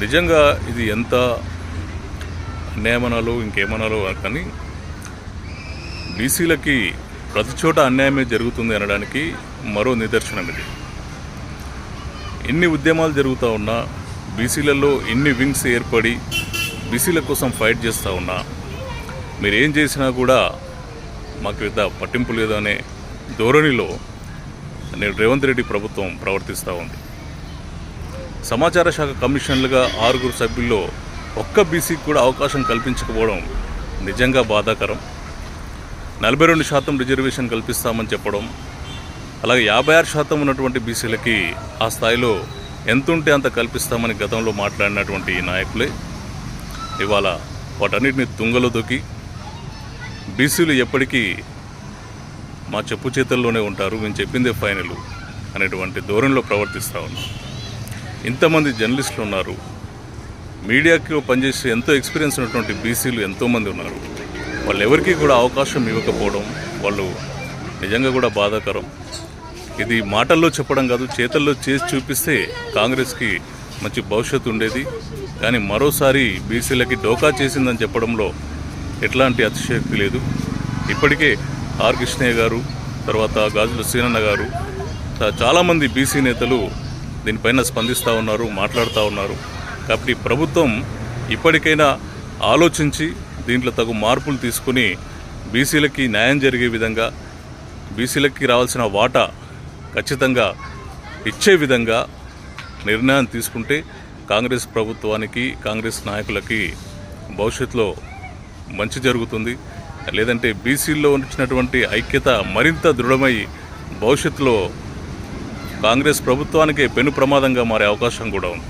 నిజంగా ఇది ఎంత అన్యాయమనాలో ఇంకేమనాలో కానీ బీసీలకి ప్రతి చోట అన్యాయమే జరుగుతుంది అనడానికి మరో నిదర్శనం ఇది. ఎన్ని ఉద్యమాలు జరుగుతూ ఉన్నా, బీసీలలో ఎన్ని వింగ్స్ ఏర్పడి బీసీల కోసం ఫైట్ చేస్తూ ఉన్నా, మీరు ఏం చేసినా కూడా మాకు పెద్ద పట్టింపు లేదు అనే ధోరణిలో నేను రేవంత్ రెడ్డి ప్రభుత్వం ప్రవర్తిస్తూ ఉంది. సమాచార శాఖ కమిషనర్లుగా 6 సభ్యుల్లో ఒక్క బీసీకి కూడా అవకాశం కల్పించకపోవడం నిజంగా బాధాకరం. 42% రిజర్వేషన్ కల్పిస్తామని చెప్పడం, అలాగే 56% ఉన్నటువంటి బీసీలకి ఆ స్థాయిలో ఎంతుంటే అంత కల్పిస్తామని గతంలో మాట్లాడినటువంటి నాయకులే ఇవాళ వాటన్నిటిని తుంగలో దొక్కి బీసీలు ఎప్పటికీ మా చెప్పు చేతుల్లోనే ఉంటారు, మేము చెప్పిందే ఫైనల్ అనేటువంటి ధోరణిలో ప్రవర్తిస్తూ ఉన్నారు. ఇంతమంది జర్నలిస్టులు ఉన్నారు, మీడియాకి పనిచేసే ఎంతో ఎక్స్పీరియన్స్ ఉన్నటువంటి బీసీలు ఎంతోమంది ఉన్నారు. వాళ్ళు ఎవరికీ కూడా అవకాశం ఇవ్వకపోవడం వాళ్ళు నిజంగా కూడా బాధాకరం. ఇది మాటల్లో చెప్పడం కాదు, చేతల్లో చేసి చూపిస్తే కాంగ్రెస్కి మంచి భవిష్యత్తు ఉండేది. కానీ మరోసారి బీసీలకి డోకా చేసిందని చెప్పడంలో ఎట్లాంటి అతిశయోక్తి లేదు. ఇప్పటికే ఆర్ కృష్ణయ్య గారు, తర్వాత గాజుల సీనన్న గారు, చాలామంది బీసీ నేతలు దీనిపైన స్పందిస్తూ ఉన్నారు, మాట్లాడుతూ ఉన్నారు. కాబట్టి ప్రభుత్వం ఇప్పటికైనా ఆలోచించి దీంట్లో తగు మార్పులు తీసుకుని బీసీలకి న్యాయం జరిగే విధంగా, బీసీలకి రావాల్సిన వాటా ఖచ్చితంగా ఇచ్చే విధంగా నిర్ణయం తీసుకుంటే కాంగ్రెస్ ప్రభుత్వానికి, కాంగ్రెస్ నాయకులకి భవిష్యత్తులో మంచి జరుగుతుంది. లేదంటే బీసీల్లో వచ్చినటువంటి ఐక్యత మరింత దృఢమై భవిష్యత్తులో కాంగ్రెస్ ప్రభుత్వానికే పెను ప్రమాదంగా మారే అవకాశం కూడా ఉంది.